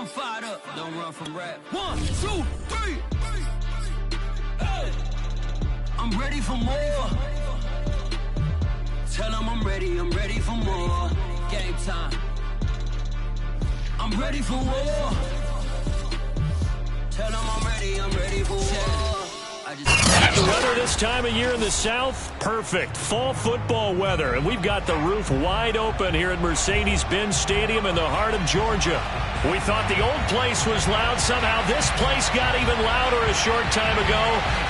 I'm fired up. Don't run from rap. 1, 2, 3. Hey. I'm ready for more. Tell them I'm ready for more. Game time. I'm ready for war. Tell them I'm ready for war. The weather this time of year in the South, perfect. Fall football weather, and we've got the roof wide open here at Mercedes-Benz Stadium in the heart of Georgia. We thought the old place was loud. Somehow this place got even louder a short time ago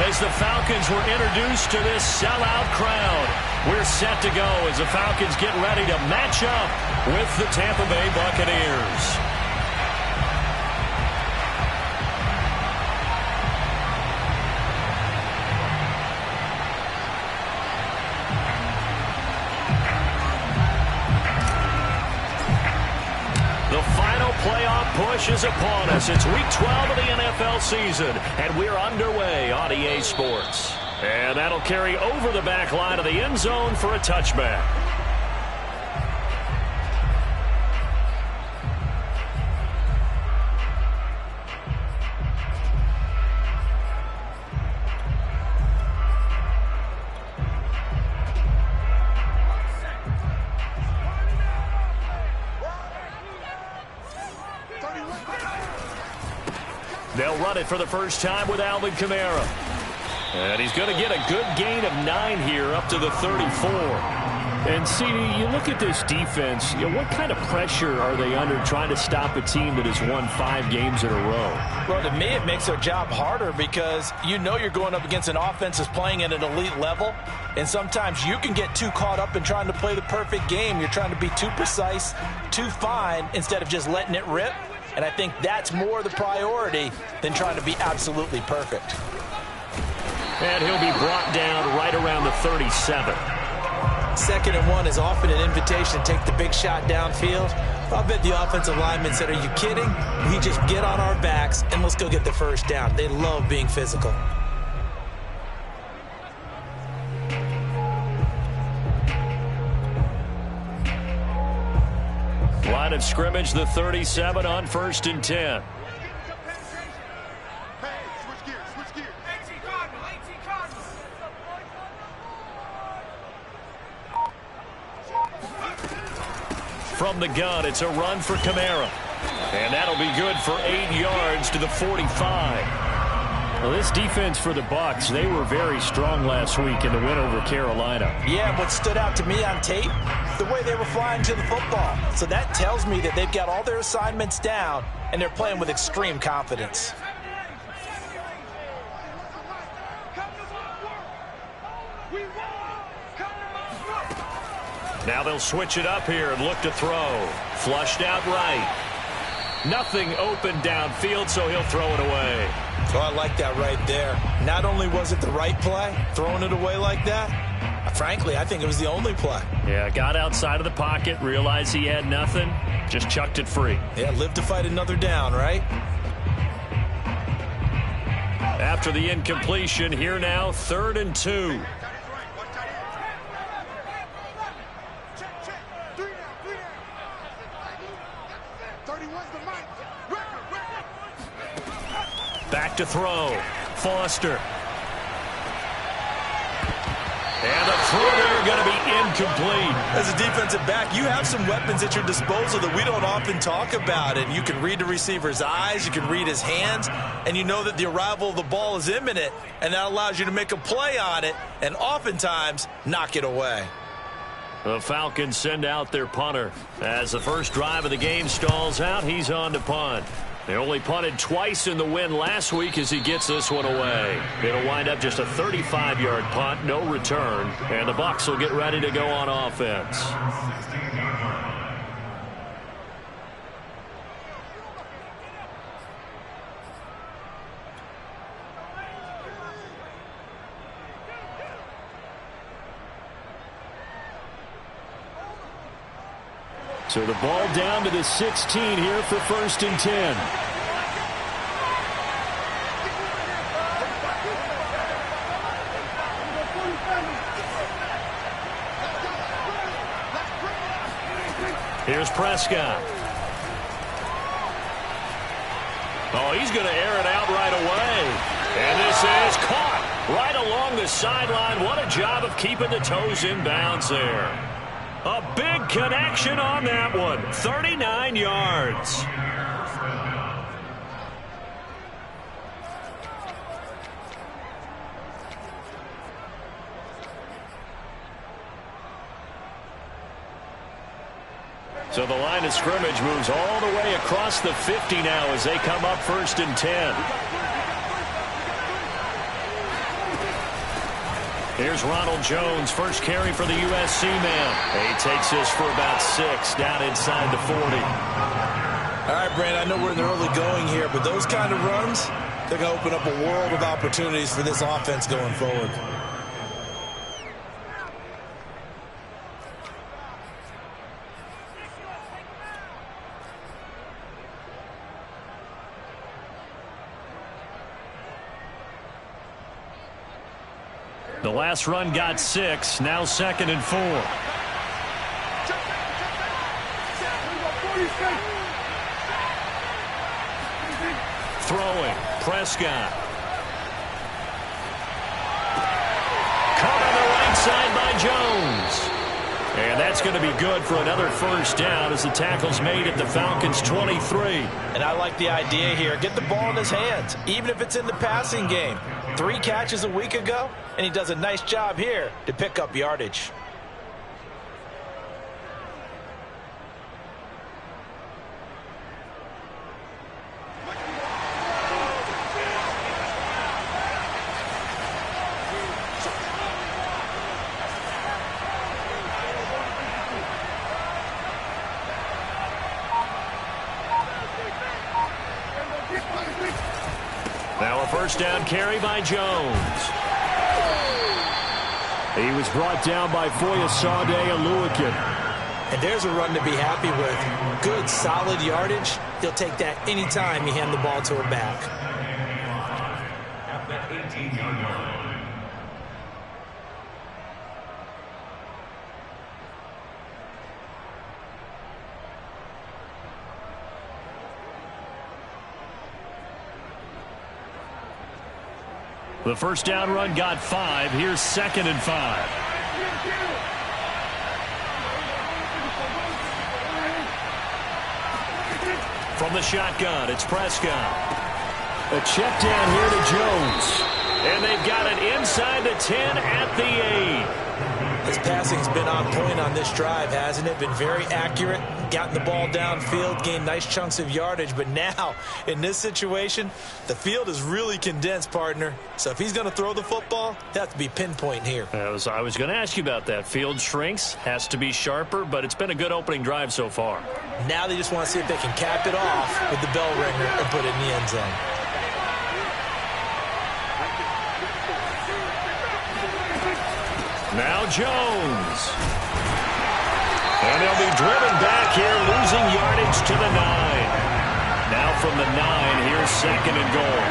as the Falcons were introduced to this sellout crowd. We're set to go as the Falcons get ready to match up with the Tampa Bay Buccaneers. Playoff push is upon us. It's week 12 of the NFL season, and we're underway on EA Sports. And that'll carry over the back line of the end zone for a touchback. They'll run it for the first time with Alvin Kamara. And he's going to get a good gain of 9 here up to the 34. And, CD, you look at this defense, what kind of pressure are they under trying to stop a team that has won 5 games in a row? Well, to me, it makes their job harder because you know you're going up against an offense that's playing at an elite level. And sometimes you can get too caught up in trying to play the perfect game. You're trying to be too precise, too fine, instead of just letting it rip. And I think that's more the priority than trying to be absolutely perfect. And he'll be brought down right around the 37. 2nd and 1 is often an invitation to take the big shot downfield. I bet the offensive linemen said, are you kidding? We just get on our backs and let's go get the first down. They love being physical. Line of scrimmage, the 37 on 1st and 10. From the gun, it's a run for Kamara. And that'll be good for 8 yards to the 45. Well, this defense for the Bucs, they were very strong last week in the win over Carolina. Yeah, what stood out to me on tape, the way they were flying to the football. So that tells me that they've got all their assignments down, and they're playing with extreme confidence. Now they'll switch it up here and look to throw. Flushed out right. Nothing open downfield, so he'll throw it away. So I like that right there. Not only was it the right play, throwing it away like that, frankly, I think it was the only play. Yeah, got outside of the pocket, realized he had nothing, just chucked it free. Yeah, live to fight another down, right? After the incompletion, here now, 3rd and 2. Back to throw. Foster. And the throw there going to be incomplete. As a defensive back, you have some weapons at your disposal that we don't often talk about. And you can read the receiver's eyes, you can read his hands, and you know that the arrival of the ball is imminent. And that allows you to make a play on it and oftentimes knock it away. The Falcons send out their punter. As the first drive of the game stalls out, he's on to punt. They only punted twice in the win last week as he gets this one away. It'll wind up just a 35-yard punt, no return, and the Bucs will get ready to go on offense. So the ball down to the 16 here for 1st and 10. Here's Prescott. Oh, he's going to air it out right away. And this is caught right along the sideline. What a job of keeping the toes in bounds there. A big connection on that one. 39 yards. So the line of scrimmage moves all the way across the 50 now as they come up 1st and 10. Here's Ronald Jones, first carry for the USC man. He takes this for about 6 down inside the 40. All right, Brandon, I know we're in the early going here, but those kind of runs, they're going to open up a world of opportunities for this offense going forward. The last run got 6, now 2nd and 4. Throwing, Prescott. Caught on the right side by Jones. And that's going to be good for another 1st down as the tackle's made at the Falcons' 23. And I like the idea here. Get the ball in his hands, even if it's in the passing game. 3 catches a week ago, and he does a nice job here to pick up yardage. Now a 1st down carry by Jones. He was brought down by Foyesade Oluokun. And there's a run to be happy with. Good, solid yardage. He'll take that anytime you hand the ball to a back. At the 18-yard line. The 1st down run got 5. Here's 2nd and 5. From the shotgun, it's Prescott. A check down here to Jones. And they've got it inside the 10 at the 8. His passing's been on point on this drive, hasn't it? Been very accurate, gotten the ball downfield, gained nice chunks of yardage. But now, in this situation, the field is really condensed, partner. So if he's going to throw the football, he'll have to be pinpoint here. I was going to ask you about that. Field shrinks, has to be sharper, but it's been a good opening drive so far. Now they just want to see if they can cap it off with the bell ringer and put it in the end zone. Now Jones. And they'll be driven back here, losing yardage to the 9. Now from the 9, here's 2nd and goal.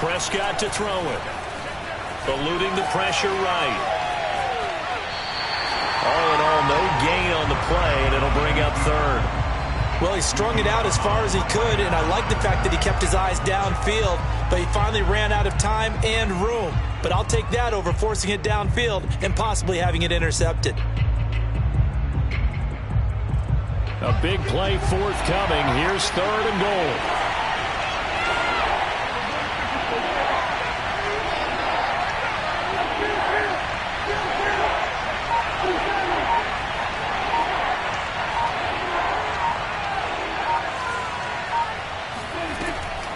Prescott to throw it. Eluding the pressure right. All in all, no gain on the play, and it'll bring up 3rd. Well, he strung it out as far as he could, and I like the fact that he kept his eyes downfield, but he finally ran out of time and room. But I'll take that over forcing it downfield and possibly having it intercepted. A big play forthcoming. Here's 3rd and goal.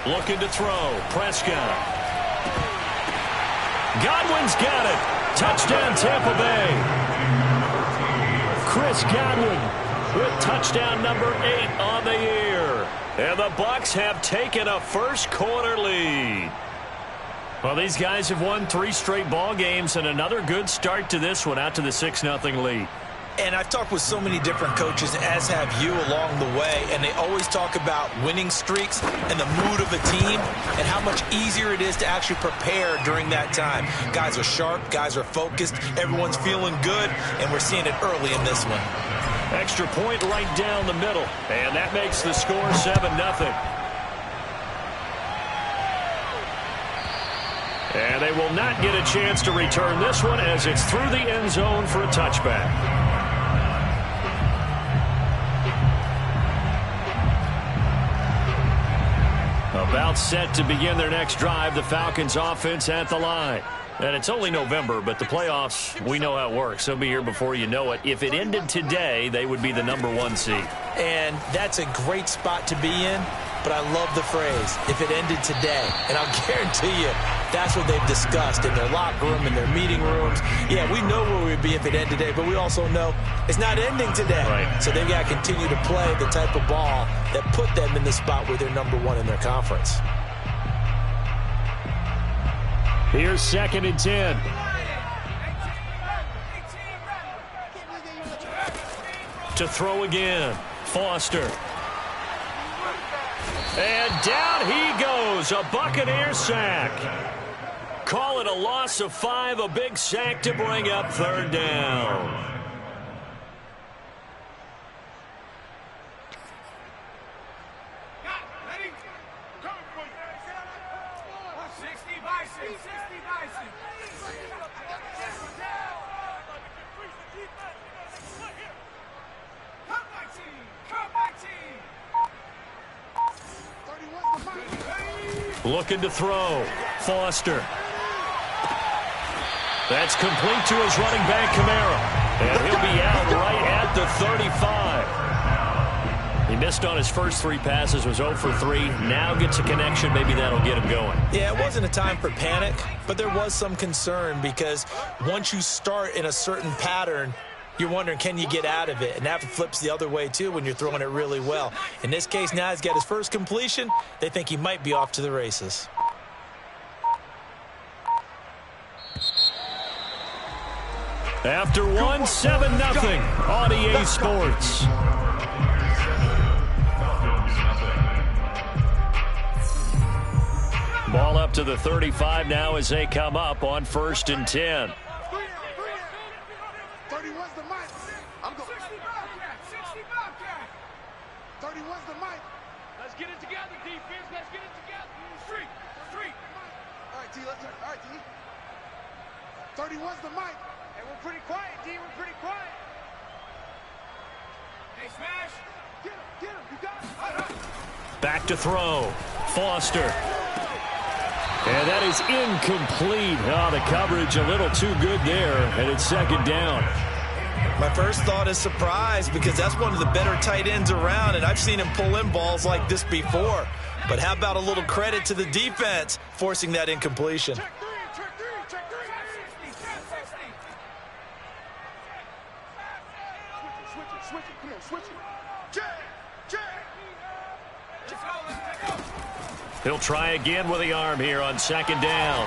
Looking to throw. Prescott. Godwin's got it. Touchdown, Tampa Bay. Chris Godwin with touchdown number 8 on the year. And the Bucs have taken a first-quarter lead. Well, these guys have won 3 straight ball games and another good start to this one out to the 6-0 lead. And I've talked with so many different coaches, as have you, along the way, and they always talk about winning streaks and the mood of a team and how much easier it is to actually prepare during that time. Guys are sharp, guys are focused, everyone's feeling good, and we're seeing it early in this one. Extra point right down the middle, and that makes the score 7-0. And they will not get a chance to return this one as it's through the end zone for a touchback. About set to begin their next drive, the Falcons offense at the line. And it's only November, but the playoffs, we know how it works. They'll be here before you know it. If it ended today, they would be the #1 seed. And that's a great spot to be in, but I love the phrase, if it ended today. And I'll guarantee you, that's what they've discussed in their locker room, in their meeting rooms. Yeah, we know where we'd be if it ended today, but we also know it's not ending today. Right. So they've got to continue to play the type of ball that put them in the spot where they're #1 in their conference. Here's 2nd and 10. To throw again, Foster. And down he goes, a Buccaneer sack. Call it a loss of 5, a big sack to bring up 3rd down. Looking to throw. Foster. That's complete to his running back, Kamara. And he'll be out right at the 35. He missed on his first 3 passes, was 0 for 3. Now gets a connection. Maybe that'll get him going. Yeah, it wasn't a time for panic, but there was some concern because once you start in a certain pattern, you're wondering, can you get out of it? And that flips the other way, too, when you're throwing it really well. In this case, now he's got his first completion. They think he might be off to the races. After 1, 7-0 on EA Sports. Ball up to the 35 now as they come up on 1st and 10. 31's the mic. I'm going. 60 Bobcat. 31's the mic. Let's get it together, defense. Let's get it together. Street. All right, T. All right, T. 31's the mic. Hey, we're pretty quiet, D. We're pretty quiet. Hey, Smash. Get him. You got it. Back to throw. Foster. And that is incomplete. Oh, the coverage a little too good there, and it's 2nd down. My first thought is surprise because that's one of the better tight ends around, and I've seen him pull in balls like this before. But how about a little credit to the defense forcing that incompletion? Check three. Switch it. Come on, switch it. Check. Let's go. He'll try again with the arm here on 2nd down.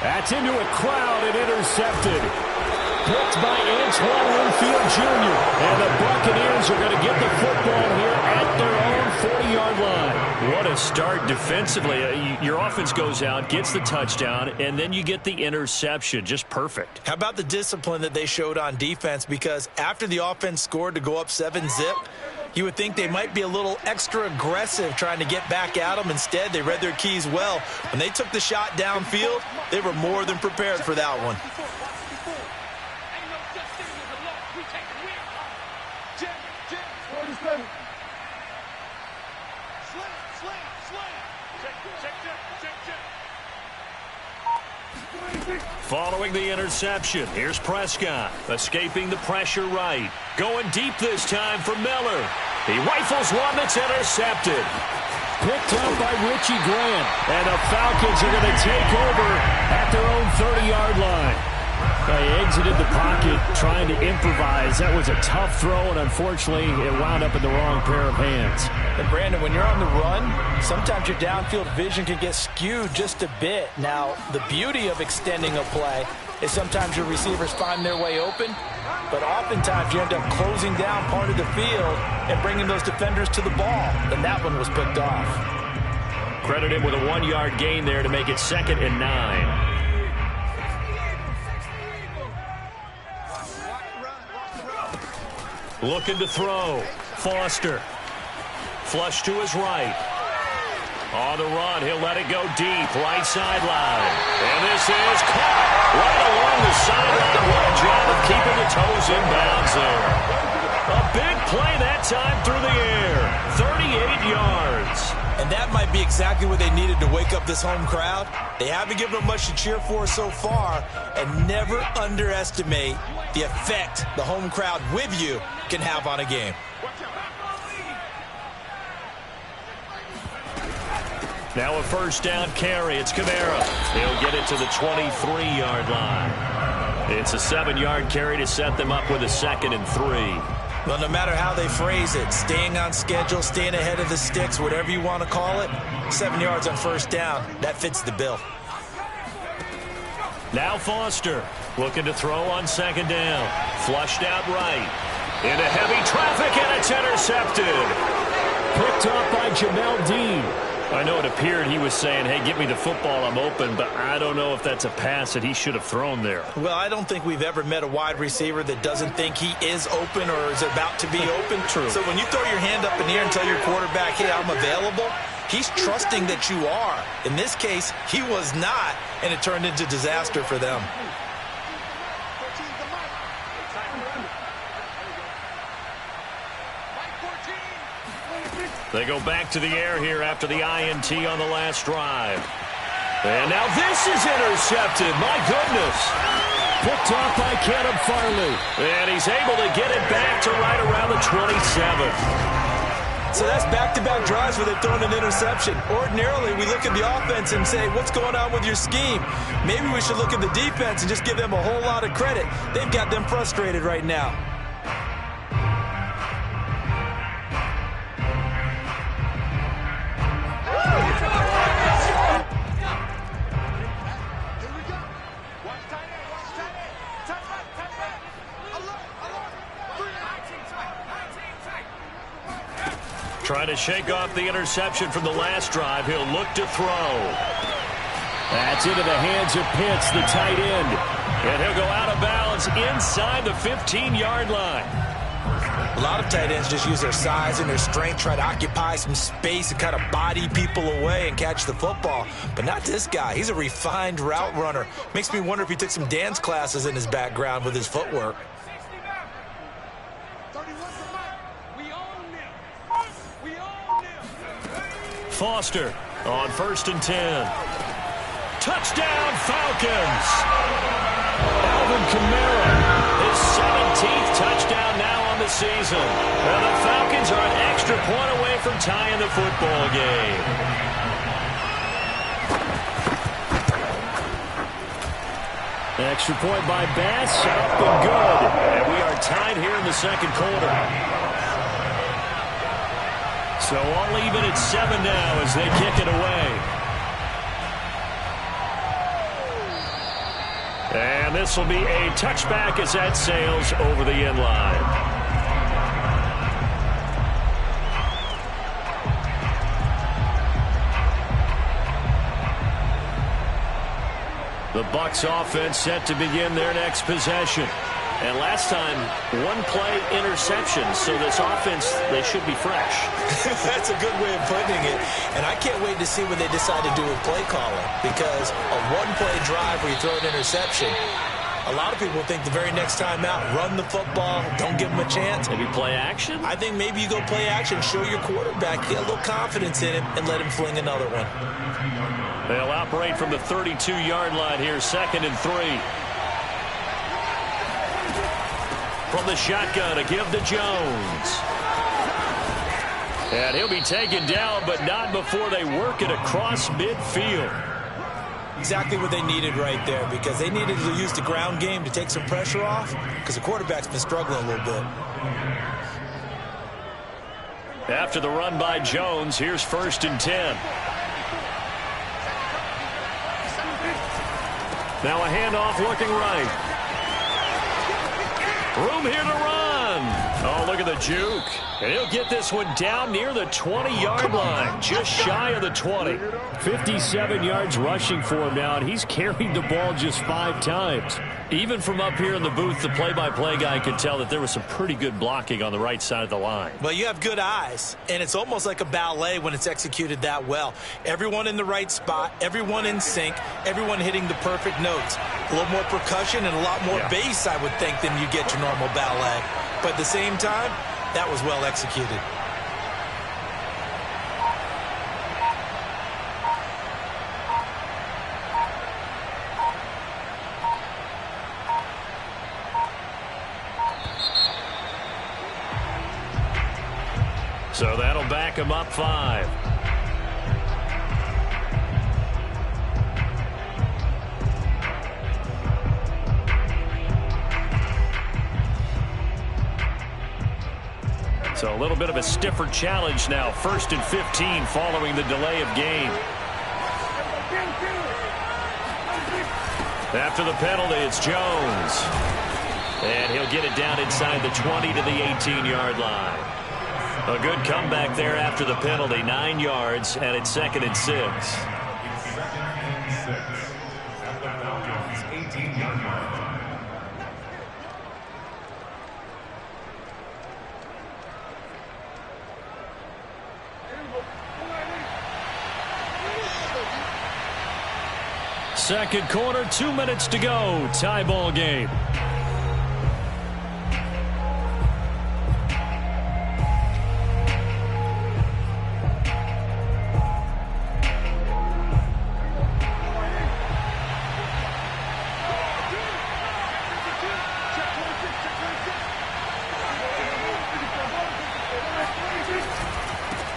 That's into a crowd and intercepted. Picked by Antoine Winfield Jr. And the Buccaneers are going to get the football here at their own 40-yard line. What a start defensively. Your offense goes out, gets the touchdown, and then you get the interception. Just perfect. How about the discipline that they showed on defense? Because after the offense scored to go up 7-zip, you would think they might be a little extra aggressive trying to get back at them. Instead, they read their keys well. When they took the shot downfield, they were more than prepared for that one. Following the interception, here's Prescott, escaping the pressure right. Going deep this time for Miller. He rifles one that's intercepted. Picked up by Richie Grant. And the Falcons are going to take over at their own 30-yard line. They exited the pocket trying to improvise. That was a tough throw, and unfortunately, it wound up in the wrong pair of hands. And Brandon, when you're on the run, sometimes your downfield vision can get skewed just a bit. Now, the beauty of extending a play is sometimes your receivers find their way open, but oftentimes you end up closing down part of the field and bringing those defenders to the ball, and that one was picked off. Credit him with a 1-yard gain there to make it 2nd and 9. Looking to throw. Foster. Flush to his right. On the run, he'll let it go deep. Right sideline. And this is caught right along the sideline. What a job of keeping the toes in bounds there. A big play that time through the air. 38 yards. And that might be exactly what they needed to wake up this home crowd. They haven't given them much to cheer for so far, and never underestimate the effect the home crowd with you can have on a game. Now a first down carry. It's Kamara. He'll get it to the 23-yard line. It's a 7-yard carry to set them up with a 2nd and 3. Well, no matter how they phrase it, staying on schedule, staying ahead of the sticks, whatever you want to call it, 7 yards on first down, that fits the bill. Now Foster looking to throw on 2nd down. Flushed out right. Into heavy traffic, and it's intercepted. Picked up by Jamel Dean. I know it appeared he was saying, hey, get me the football, I'm open, but I don't know if that's a pass that he should have thrown there. Well, I don't think we've ever met a wide receiver that doesn't think he is open or is about to be open. True. So when you throw your hand up in the air and tell your quarterback, hey, I'm available, he's trusting that you are. In this case, he was not, and it turned into disaster for them. They go back to the air here after the INT on the last drive. And now this is intercepted. My goodness. Picked off by Caleb Farley. And he's able to get it back to right around the 27. So that's back-to-back drives where they've thrown an interception. Ordinarily, we look at the offense and say, what's going on with your scheme? Maybe we should look at the defense and just give them a whole lot of credit. They've got them frustrated right now. Trying to shake off the interception from the last drive. He'll look to throw. That's into the hands of Pitts, the tight end. And he'll go out of bounds inside the 15-yard line. A lot of tight ends just use their size and their strength, try to occupy some space and kind of body people away and catch the football. But not this guy. He's a refined route runner. Makes me wonder if he took some dance classes in his background with his footwork. Foster on 1st and 10. Touchdown, Falcons. Alvin Kamara, his 17th touchdown now on the season. And the Falcons are an extra point away from tying the football game. Extra point by Bass, up and good. And we are tied here in the 2nd quarter. So all even at 7 now as they kick it away. And this will be a touchback as that sails over the end line. The Bucs offense set to begin their next possession. And last time, 1-play interception, so this offense, they should be fresh. That's a good way of putting it. And I can't wait to see what they decide to do with play calling, because a 1-play drive where you throw an interception, a lot of people think the very next time out, run the football, don't give them a chance. Maybe play action? I think maybe you go play action, show your quarterback, get a little confidence in him, and let him fling another one. They'll operate from the 32-yard line here, 2nd and 3. From the shotgun to give to Jones. And he'll be taken down, but not before they work it across midfield. Exactly what they needed right there, because they needed to use the ground game to take some pressure off, because the quarterback's been struggling a little bit. After the run by Jones, here's 1st and 10. Now a handoff looking right. Room here to run. Oh, look at the juke. And he'll get this one down near the 20-yard line, just shy of the 20. 57 yards rushing for him now, and he's carried the ball just 5 times. Even from up here in the booth, the play-by-play guy could tell that there was some pretty good blocking on the right side of the line. Well, you have good eyes, and it's almost like a ballet when it's executed that well. Everyone in the right spot, everyone in sync, everyone hitting the perfect notes. A little more percussion and a lot more bass, I would think, than you get your normal ballet. But at the same time, that was well executed. So that'll back him up 5. So a little bit of a stiffer challenge now. 1st and 15 following the delay of game. After the penalty, it's Jones. And he'll get it down inside the 20 to the 18-yard line. A good comeback there after the penalty. 9 yards, and it's 2nd and 6. At the Falcons' 18-yard line. Second quarter, 2 minutes to go. Tie ball game.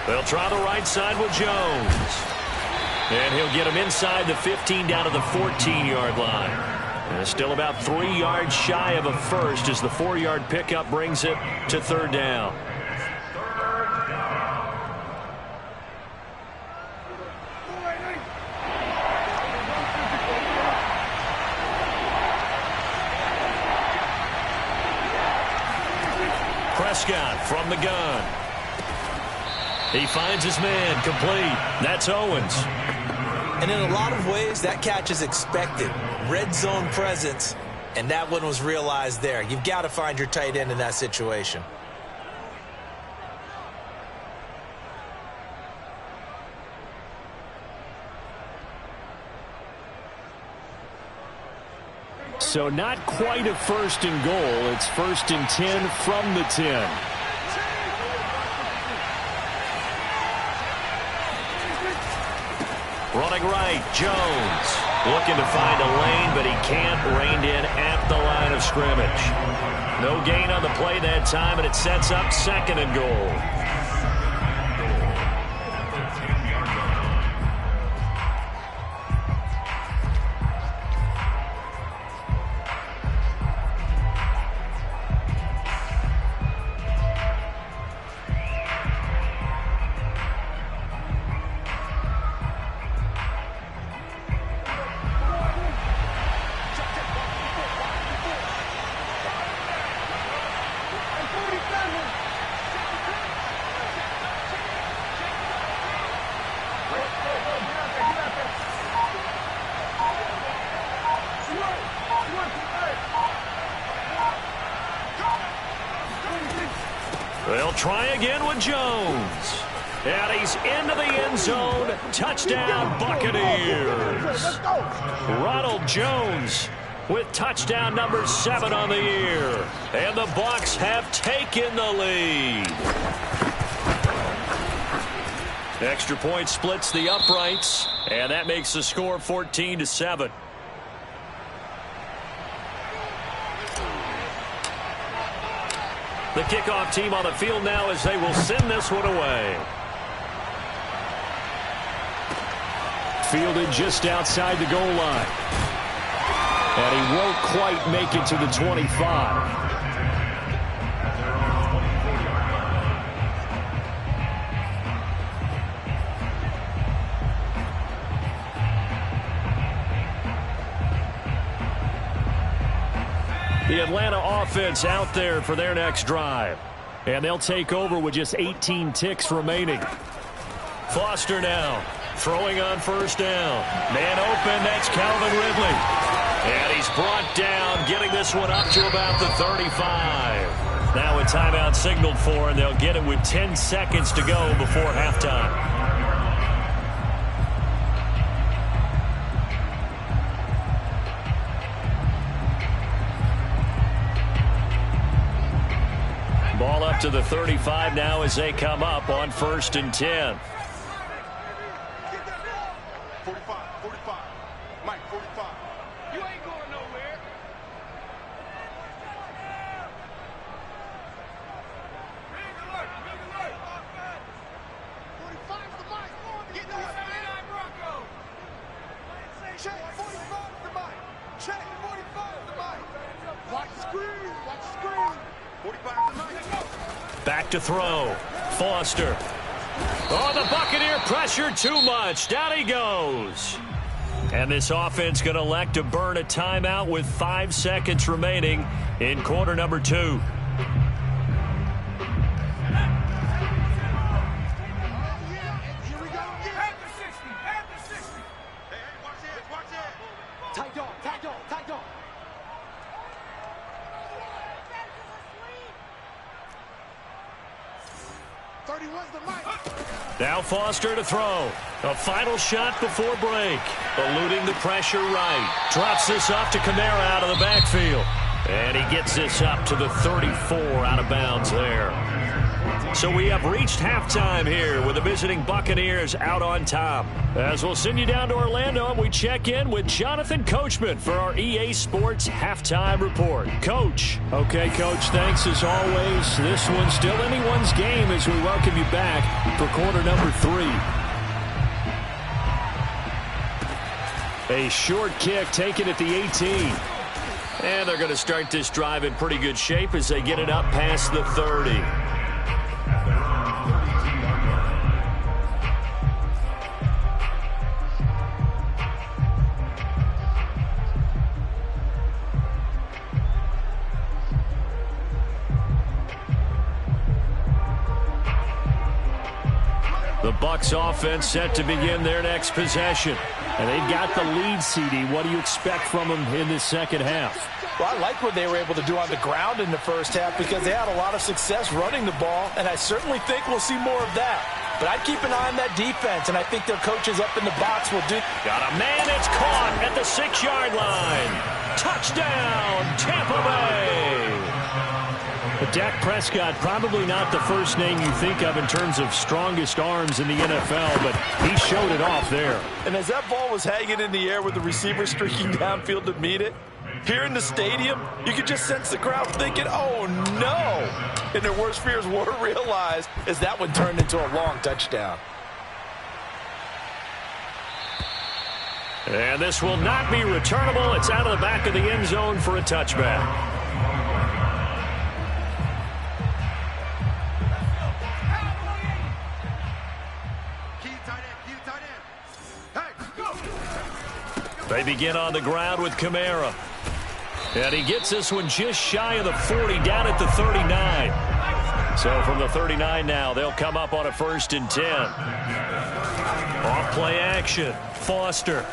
They'll try the right side with Jones. And he'll get him inside the 15 down to the 14-yard line. And still about 3 yards shy of a first as the 4-yard pickup brings it to 3rd down. Prescott from the gun. He finds his man, complete. That's Owens. And in a lot of ways, that catch is expected. Red zone presence, and that one was realized there. You've got to find your tight end in that situation. So not quite a 1st and goal. It's 1st and 10 from the 10. Running right, Jones. Looking to find a lane, but he can't. Reined in at the line of scrimmage. No gain on the play that time, and it sets up 2nd and goal. They'll try again with Jones. And he's into the end zone. Touchdown, Buccaneers. Ronald Jones with touchdown number 7 on the year. And the Bucs have taken the lead. Extra point splits the uprights. And that makes the score 14-7. The kickoff team on the field now as they will send this one away. Fielded just outside the goal line. And he won't quite make it to the 25. The Atlanta offense out there for their next drive. And they'll take over with just 18 ticks remaining. Foster now throwing on first down. Man open, that's Calvin Ridley. And he's brought down, getting this one up to about the 35. Now a timeout signaled for, and they'll get it with 10 seconds to go before halftime. Ball up to the 35 now as they come up on 1st and 10. 45, 45. Mike, 45. You ain't going nowhere. 45's the mic. Get the Bronco. Check, 45's the mic. Check, 45's the mic. Watch the screen, watch the screen. 45's the mic. Back to throw. Foster. Oh, the Buccaneer pressure too much. Down he goes. And this offense going to elect to burn a timeout with 5 seconds remaining in quarter number 2. Here we go. After 60, after 60. Hey, watch it, watch it. Tight dog, tight dog, tight dog. 31's the mic. Now Foster to throw. A final shot before break. Eluding the pressure right. Drops this off to Kamara out of the backfield. And he gets this up to the 34 out of bounds there. So we have reached halftime here with the visiting Buccaneers out on top. As we'll send you down to Orlando, and we check in with Jonathan Coachman for our EA Sports Halftime Report. Coach. Okay, Coach, thanks as always. This one's still anyone's game as we welcome you back for quarter number 3. A short kick taken at the 18. And they're going to start this drive in pretty good shape as they get it up past the 30. The Bucs offense set to begin their next possession. And they've got the lead, CD. What do you expect from them in this second half? Well, I like what they were able to do on the ground in the first half because they had a lot of success running the ball, and I certainly think we'll see more of that. But I'd keep an eye on that defense, and I think their coaches up in the box will do. Got a man, it's caught at the 6-yard line. Touchdown, Tampa Bay. But Dak Prescott, probably not the first name you think of in terms of strongest arms in the NFL, but he showed it off there. And as that ball was hanging in the air with the receiver streaking downfield to meet it, here in the stadium, you could just sense the crowd thinking, oh, no. And their worst fears were realized as that one turned into a long touchdown. And this will not be returnable. It's out of the back of the end zone for a touchback. They begin on the ground with Kamara. And he gets this one just shy of the 40, down at the 39. So from the 39 now, they'll come up on a 1st and 10. Off play action. Foster.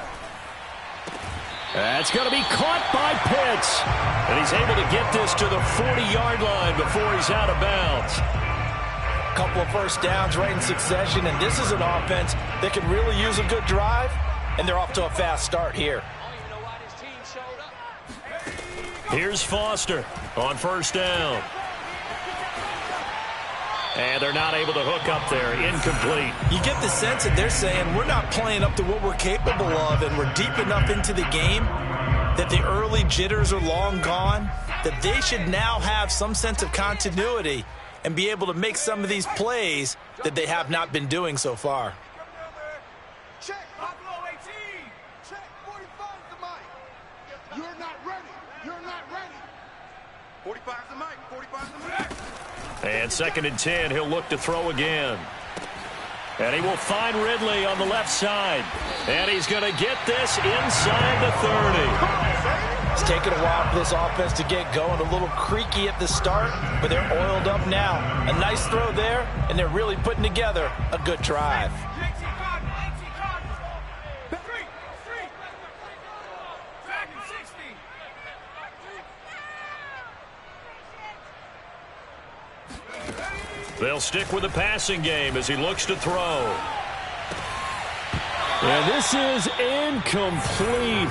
That's going to be caught by Pitts. And he's able to get this to the 40-yard line before he's out of bounds. A couple of first downs right in succession, and this is an offense that could really use a good drive. And they're off to a fast start here. Here's Foster on 1st down. And they're not able to hook up there. Incomplete. You get the sense that they're saying we're not playing up to what we're capable of, and we're deep enough into the game that the early jitters are long gone, that they should now have some sense of continuity and be able to make some of these plays that they have not been doing so far. Check, Buffalo 18. Check, 45's the mic. You're not ready. You're not ready. 45's the mic. 45's the mic. And 2nd and 10, he'll look to throw again. And he will find Ridley on the left side. And he's going to get this inside the 30. It's taken a while for this offense to get going. A little creaky at the start, but they're oiled up now. A nice throw there, and they're really putting together a good drive. They'll stick with the passing game as he looks to throw. And this is incomplete.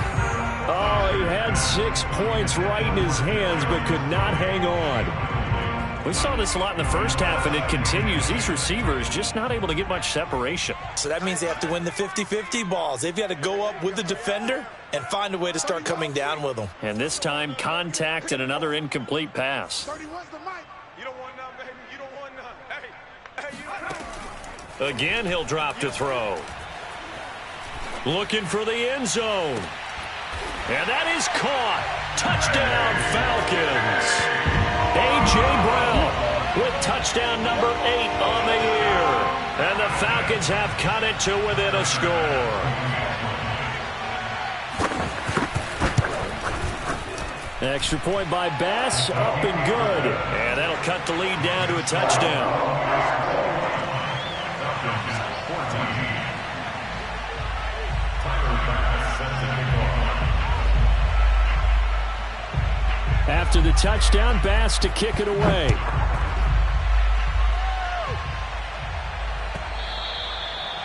Oh, he had 6 points right in his hands, but could not hang on. We saw this a lot in the first half, and it continues. These receivers just not able to get much separation. So that means they have to win the 50-50 balls. They've got to go up with the defender and find a way to start coming down with them. And this time, contact and another incomplete pass. 31's the mic. You don't want none, baby. You don't want none. Hey, Again, he'll drop to throw. Looking for the end zone. And that is caught. Touchdown, Falcons. A.J. Brown with touchdown number 8 on the year. And the Falcons have cut it to within a score. Extra point by Bass, up and good. And that'll cut the lead down to a touchdown. After the touchdown, Bass to kick it away.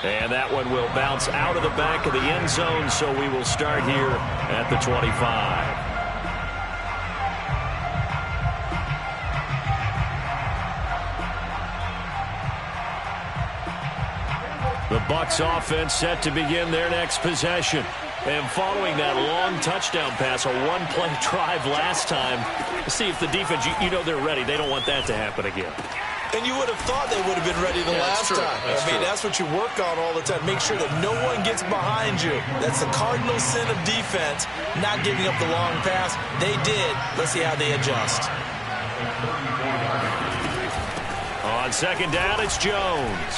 And that one will bounce out of the back of the end zone, so we will start here at the 25. The Bucs offense set to begin their next possession. And following that long touchdown pass, a one-play drive last time, see if the defense, you know they're ready. They don't want that to happen again. And you would have thought they would have been ready the last time. That's what you work on all the time. Make sure that no one gets behind you. That's the cardinal sin of defense, not giving up the long pass. They did. Let's see how they adjust. On second down, it's Jones.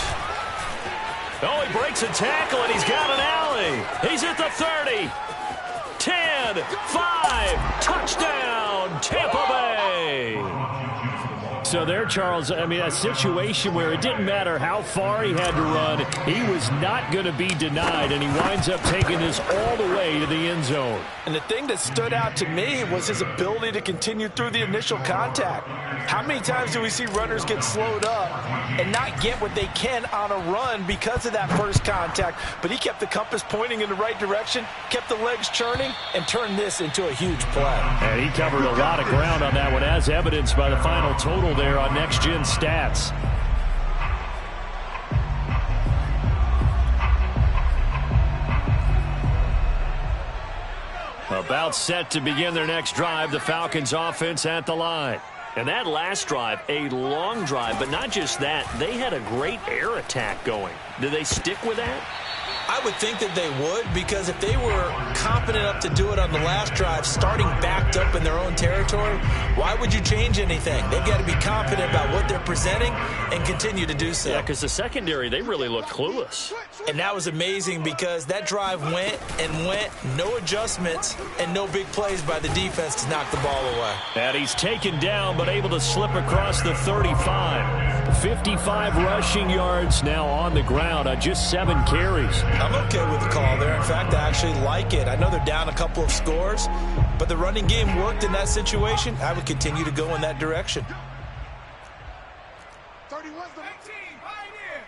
Oh, he breaks a tackle, and he's got an alley. He's at the 30. 10, 5, touchdown, Tampa Bay. So there, Charles, a situation where it didn't matter how far he had to run, he was not going to be denied, and he winds up taking this all the way to the end zone. And the thing that stood out to me was his ability to continue through the initial contact. How many times do we see runners get slowed up and not get what they can on a run because of that first contact? But he kept the compass pointing in the right direction, kept the legs churning, and turned this into a huge play. And he covered a lot of ground on that one, as evidenced by the final total there on Next Gen Stats. About set to begin their next drive, the Falcons offense at the line. And that last drive, a long drive, but not just that, they had a great air attack going. Do they stick with that? I would think that they would, because if they were confident enough to do it on the last drive, starting backed up in their own territory, why would you change anything? They've got to be confident about what they're presenting and continue to do so. Yeah, because the secondary, they really looked clueless. And that was amazing because that drive went and went, no adjustments, and no big plays by the defense to knock the ball away. And he's taken down, but able to slip across the 35. 55 rushing yards now on the ground on just 7 carries. I'm okay with the call there. In fact, I actually like it. I know they're down a couple of scores, but the running game worked in that situation. I would continue to go in that direction. 31's the 18. Pioneer.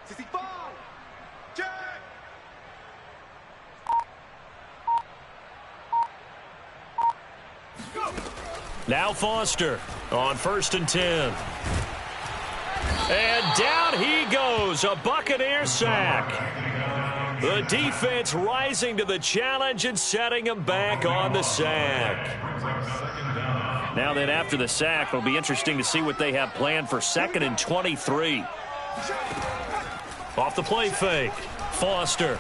65. Jack. Now Foster on 1st and 10. And down he goes, a Buccaneer sack. The defense rising to the challenge and setting him back on the sack. Now then, after the sack, it'll be interesting to see what they have planned for 2nd and 23. Off the play fake, Foster.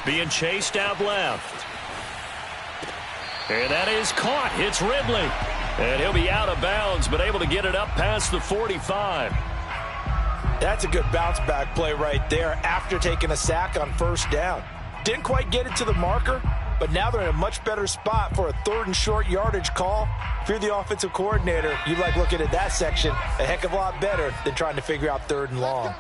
Being chased out left. And that is caught. It's Ridley. And he'll be out of bounds, but able to get it up past the 45. That's a good bounce-back play right there after taking a sack on 1st down. Didn't quite get it to the marker, but now they're in a much better spot for a 3rd and short yardage call. If you're the offensive coordinator, you like looking at that section a heck of a lot better than trying to figure out 3rd and long.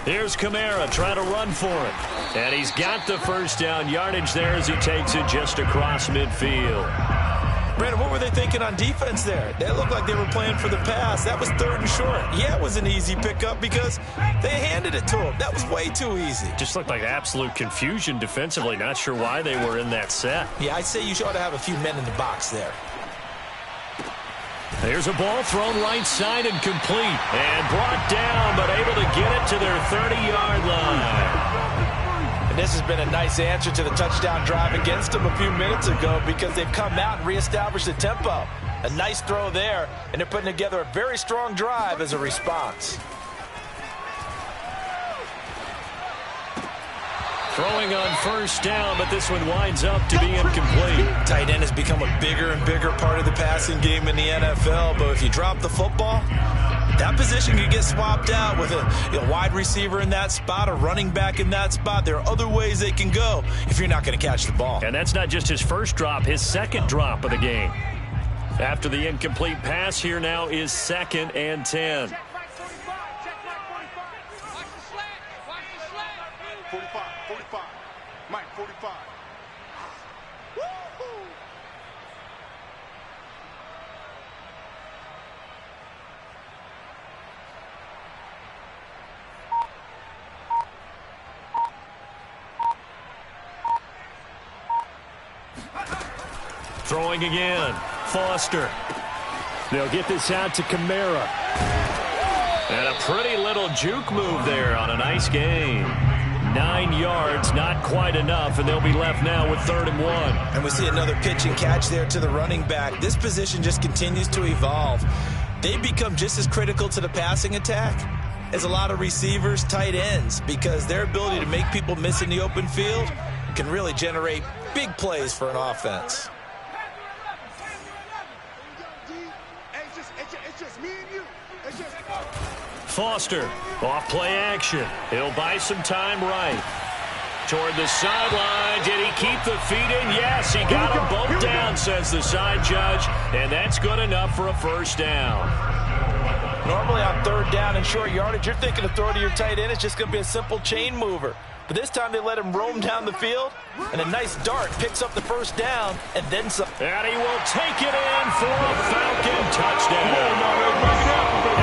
Here's Kamara trying to run for it. And he's got the first down yardage there as he takes it just across midfield. Brandon, what were they thinking on defense there? They looked like they were playing for the pass. That was 3rd and short. Yeah, it was an easy pickup because they handed it to him. That was way too easy. Just looked like absolute confusion defensively. Not sure why they were in that set. Yeah, I'd say you ought to have a few men in the box there. There's a ball thrown right side and complete. And brought down, but able to get it to their 30-yard line. This has been a nice answer to the touchdown drive against them a few minutes ago because they've come out and reestablished the tempo. A nice throw there, and they're putting together a very strong drive as a response. Throwing on first down, but this one winds up to be incomplete. Tight end has become a bigger and bigger part of the passing game in the NFL, but if you drop the football, that position can get swapped out with a wide receiver in that spot, a running back in that spot. There are other ways they can go if you're not going to catch the ball. And that's not just his first drop, his second drop of the game. After the incomplete pass, here now is 2nd and 10. 45. Mike, 45. Throwing again. Foster. They'll get this out to Kamara. And a pretty little juke move there on a nice gain. 9 yards, not quite enough, and they'll be left now with 3rd and 1. And we see another pitch and catch there to the running back. This position just continues to evolve. They become just as critical to the passing attack as a lot of receivers, tight ends, because their ability to make people miss in the open field can really generate big plays for an offense. Foster, off play action. He'll buy some time right. Toward the sideline. Did he keep the feet in? Yes, he got them both down, says the side judge. And that's good enough for a first down. Normally on 3rd down and short yardage, you're thinking to throw to your tight end. It's just going to be a simple chain mover. But this time they let him roam down the field, and a nice dart picks up the first down, and then some. And he will take it in for a Falcon touchdown.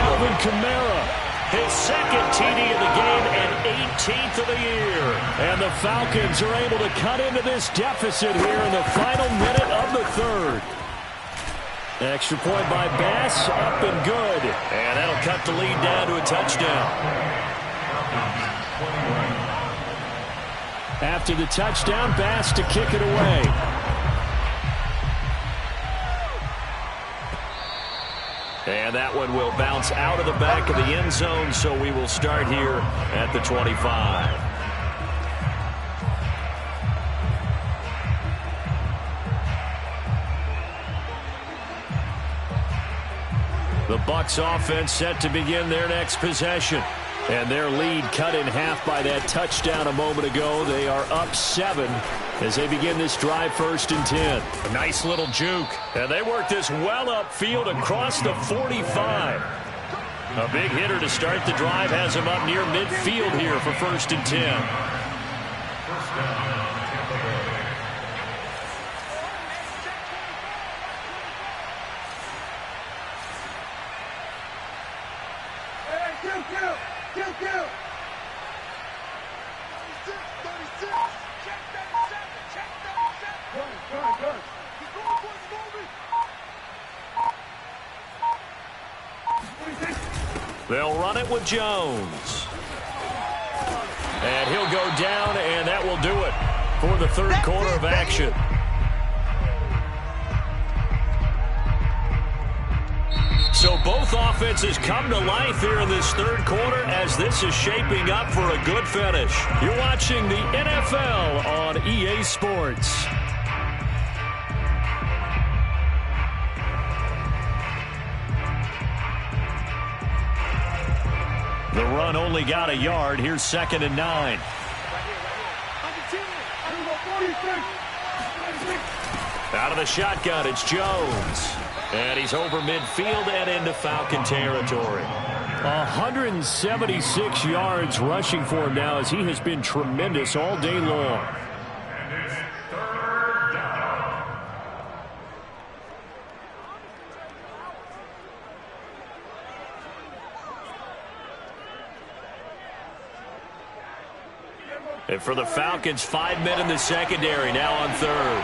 Alvin Kamara, his 2nd TD of the game and 18th of the year. And the Falcons are able to cut into this deficit here in the final minute of the 3rd. Extra point by Bass, up and good. And that'll cut the lead down to a touchdown. After the touchdown, Bass to kick it away. And that one will bounce out of the back of the end zone, so we will start here at the 25. The Bucs offense set to begin their next possession. And their lead cut in half by that touchdown a moment ago. They are up 7 as they begin this drive 1st and 10. A nice little juke. And they work this well upfield across the 45. A big hitter to start the drive has him up near midfield here for 1st and 10. They'll run it with Jones. And he'll go down, and that will do it for the 3rd quarter of action. So both offenses come to life here in this 3rd quarter as this is shaping up for a good finish. You're watching the NFL on EA Sports. The run only got a yard. Here's 2nd and 9. Out of the shotgun, it's Jones. And he's over midfield and into Falcon territory. 176 yards rushing for him now as he has been tremendous all day long. And for the Falcons, 5 men in the secondary, now on third.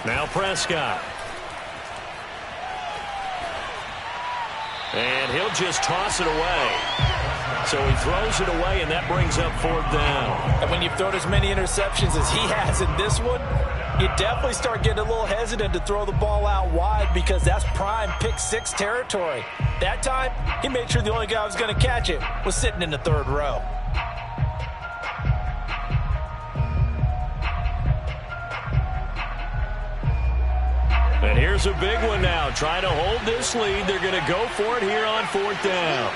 Now Prescott. And he'll just toss it away. So he throws it away, and that brings up fourth down. And when you've thrown as many interceptions as he has in this one, you definitely start getting a little hesitant to throw the ball out wide because that's prime pick six territory. That time, he made sure the only guy who was going to catch it was sitting in the third row. And here's a big one now. Trying to hold this lead. They're going to go for it here on fourth down.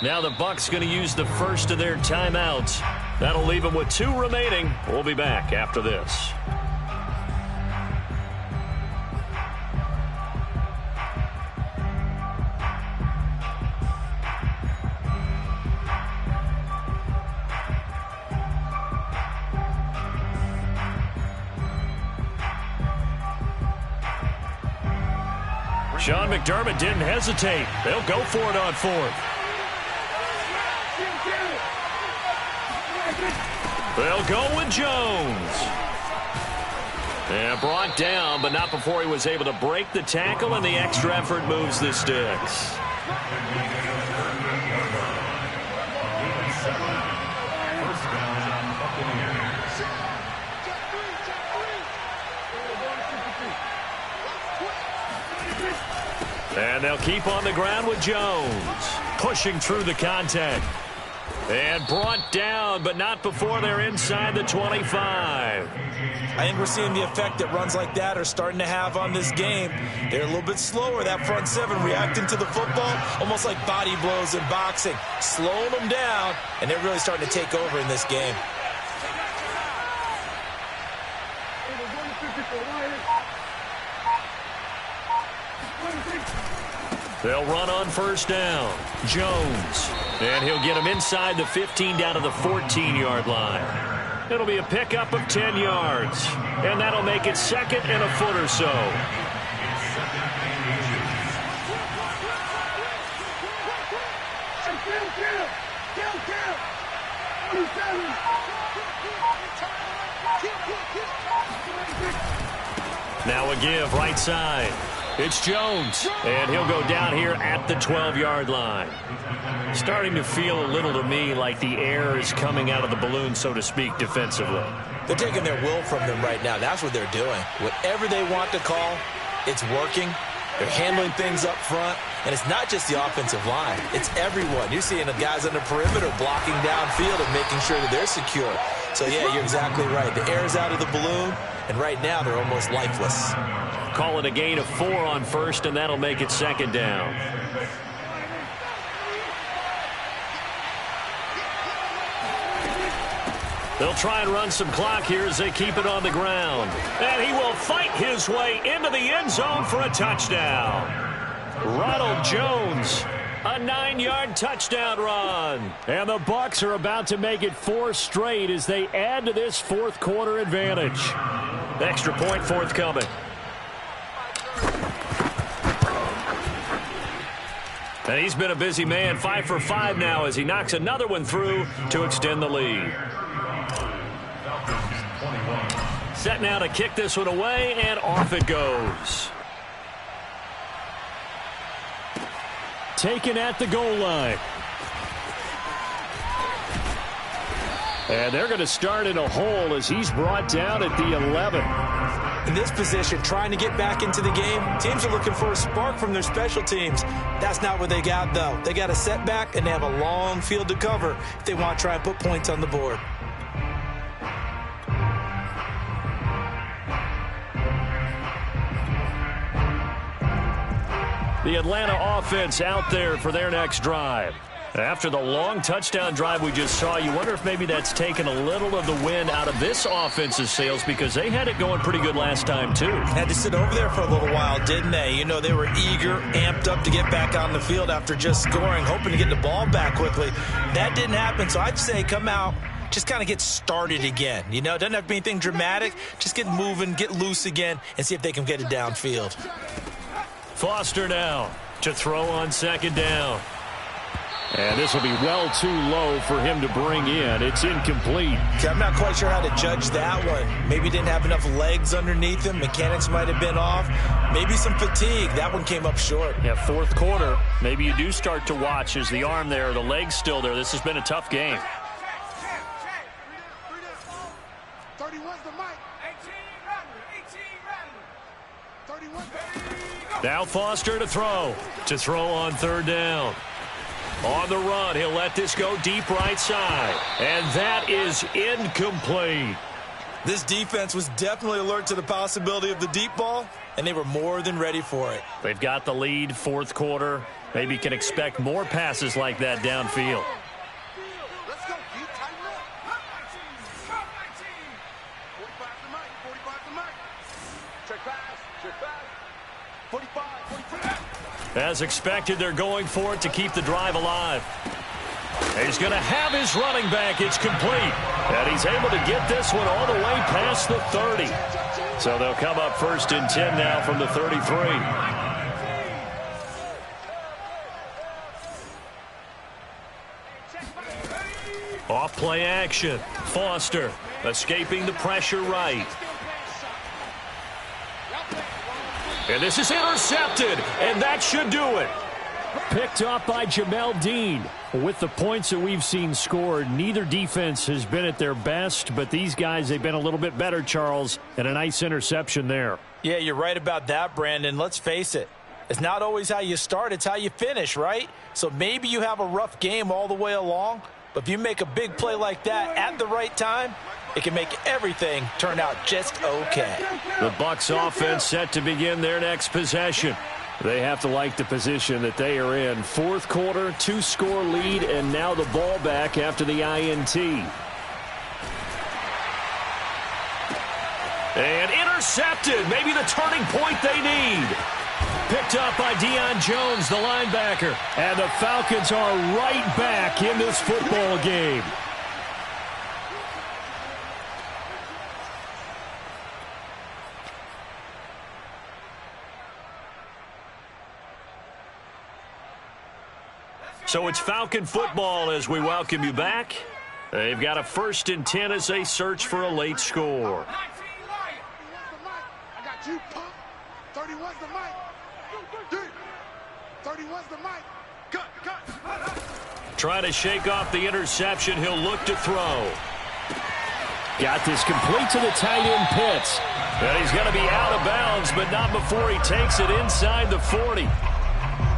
Now the Bucs going to use the first of their timeouts. That'll leave them with 2 remaining. We'll be back after this. Sean McDermott didn't hesitate. They'll go for it on fourth. They'll go with Jones. And brought down, but not before he was able to break the tackle, and the extra effort moves the sticks. And they'll keep on the ground with Jones. Pushing through the contact. And brought down, but not before they're inside the 25. I think we're seeing the effect that runs like that are starting to have on this game. They're a little bit slower, that front seven, reacting to the football, almost like body blows in boxing. Slowing them down, and they're really starting to take over in this game. They'll run on first down. Jones. And he'll get him inside the 15 down to the 14-yard line. It'll be a pickup of 10 yards. And that'll make it second and a foot or so. Now a give right side. It's Jones, and he'll go down here at the 12-yard line. Starting to feel a little to me like the air is coming out of the balloon, so to speak, defensively. They're taking their will from them right now. That's what they're doing. Whatever they want to call, it's working. They're handling things up front, and it's not just the offensive line. It's everyone. You're seeing the guys on the perimeter blocking downfield and making sure that they're secure. So, yeah, you're exactly right. The air's out of the balloon, and right now they're almost lifeless. Call it a gain of 4 on first, and that'll make it second down. They'll try and run some clock here as they keep it on the ground. And he will fight his way into the end zone for a touchdown. Ronald Jones, a 9-yard touchdown run. And the Bucs are about to make it 4 straight as they add to this fourth quarter advantage. Extra point forthcoming. And he's been a busy man, 5 for 5 now as he knocks another one through to extend the lead. Set now to kick this one away, and off it goes. Taken at the goal line. And they're going to start in a hole as he's brought down at the 11. In this position, trying to get back into the game, teams are looking for a spark from their special teams. That's not what they got, though. They got a setback, and they have a long field to cover if they want to try and put points on the board. The Atlanta offense out there for their next drive. After the long touchdown drive we just saw, you wonder if maybe that's taken a little of the wind out of this offense's sails because they had it going pretty good last time, too. Had to sit over there for a little while, didn't they? You know, they were eager, amped up to get back on the field after just scoring, hoping to get the ball back quickly. That didn't happen, so I'd say come out, just kind of get started again. You know, it doesn't have to be anything dramatic. Just get moving, get loose again, and see if they can get it downfield. Foster now to throw on second down. And this will be well too low for him to bring in. It's incomplete. I'm not quite sure how to judge that one. Maybe didn't have enough legs underneath him. Mechanics might have been off. Maybe some fatigue. That one came up short. Yeah, fourth quarter. Maybe you do start to watch as the arm there, the leg's still there. This has been a tough game. 31's the mic. 31. Now Foster to throw on third down. On the run, he'll let this go deep right side. And that is incomplete. This defense was definitely alert to the possibility of the deep ball, and they were more than ready for it. They've got the lead, fourth quarter. Maybe can expect more passes like that downfield. Let's go, Pete. Tighten up. 45 the mic. 45 the mic. Check pass. 45. As expected, they're going for it to keep the drive alive. He's going to have his running back. It's complete. And he's able to get this one all the way past the 30. So they'll come up first and 10 now from the 33. Off play action. Foster escaping the pressure right. And this is intercepted, and that should do it. Picked up by Jamel Dean. With the points that we've seen scored, neither defense has been at their best, but these guys, they've been a little bit better, Charles, and a nice interception there. Yeah, you're right about that, Brandon. Let's face it. It's not always how you start, it's how you finish, right? So maybe you have a rough game all the way along, but if you make a big play like that at the right time, it can make everything turn out just okay. The Bucs offense set to begin their next possession. They have to like the position that they are in. Fourth quarter, 2-score lead, and now the ball back after the INT. And intercepted. Maybe the turning point they need. Picked up by Deion Jones, the linebacker. And the Falcons are right back in this football game. So it's Falcon football as we welcome you back. They've got a 1st and 10 as they search for a late score. 31's the mic. I got you, punk. 31's the mic. 31's the mic. Cut. Trying to shake off the interception. He'll look to throw. Got this complete to the tight end Pitts. And he's going to be out of bounds, but not before he takes it inside the 40.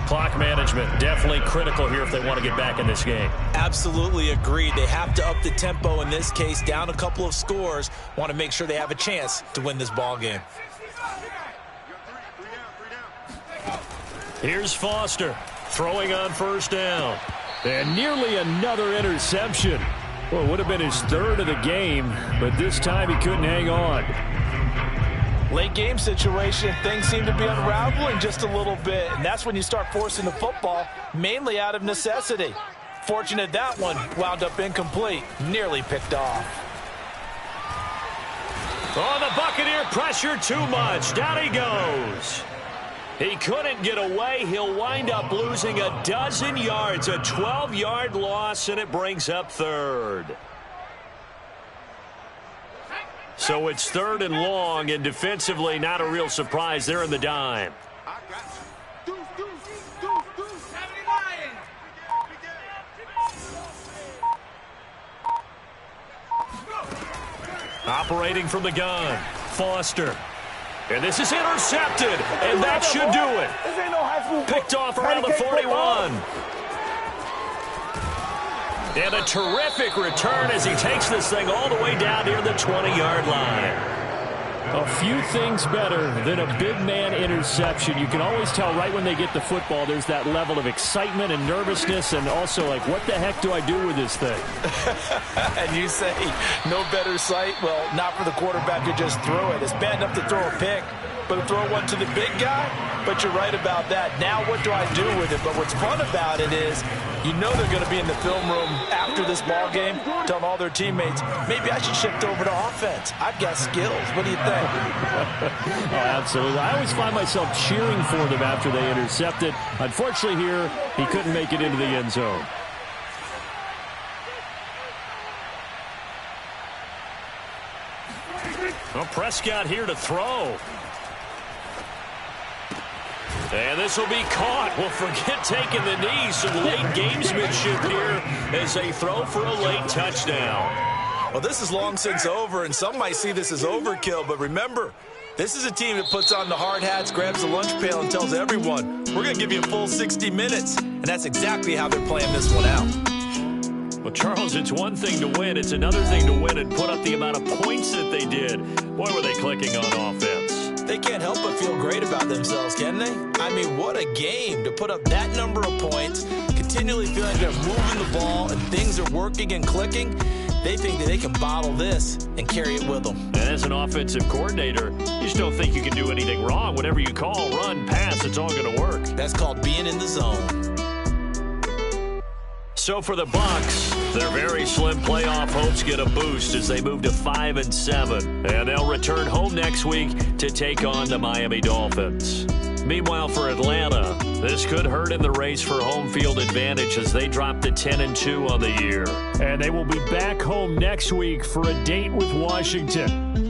Clock management definitely critical here if they want to get back in this game. Absolutely agreed. They have to up the tempo in this case, down a couple of scores. Want to make sure they have a chance to win this ball game. Here's Foster throwing on first down. And nearly another interception. Well, it would have been his 3rd of the game, but this time he couldn't hang on. Late game situation, things seem to be unraveling just a little bit, and that's when you start forcing the football, mainly out of necessity. Fortunate that one wound up incomplete, nearly picked off. Oh, the Buccaneer pressure too much. Down he goes. He couldn't get away. He'll wind up losing a dozen yards, a 12-yard loss, and it brings up 3rd. So it's 3rd and long, and defensively not a real surprise. They're in the dime. I got you. Deuce. 79. Operating from the gun, Foster. And this is intercepted, and that should do it. Picked off around the 41. And a terrific return as he takes this thing all the way down near the 20-yard line. A few things better than a big man interception. You can always tell right when they get the football, there's that level of excitement and nervousness, and also like, what the heck do I do with this thing? And you say, no better sight? Well, not for the quarterback to just throw it. It's bad enough to throw a pick, but to throw one to the big guy? But you're right about that. Now what do I do with it? But what's fun about it is, you know they're going to be in the film room after this ball game, telling all their teammates, maybe I should shift over to offense. I've got skills. What do you think? Oh, absolutely. I always find myself cheering for them after they intercepted. Unfortunately here, he couldn't make it into the end zone. Well, Prescott here to throw. And this will be caught. Well, forget taking the knee. Some late gamesmanship here as they throw for a late touchdown. Well, this is long since over, and some might see this as overkill. But remember, this is a team that puts on the hard hats, grabs the lunch pail, and tells everyone, we're going to give you a full 60 minutes. And that's exactly how they're playing this one out. Well, Charles, it's one thing to win. It's another thing to win and put up the amount of points that they did. Boy, were they clicking on offense. They can't help but feel great about themselves, can they? I mean, what a game to put up that number of points, continually feeling they're moving the ball and things are working and clicking. They think that they can bottle this and carry it with them. And as an offensive coordinator, you just don't think you can do anything wrong. Whatever you call, run, pass, it's all going to work. That's called being in the zone. So for the Bucs, their very slim playoff hopes get a boost as they move to 5-7. And they'll return home next week to take on the Miami Dolphins. Meanwhile, for Atlanta, this could hurt in the race for home field advantage as they drop to 10-2 on the year. And they will be back home next week for a date with Washington.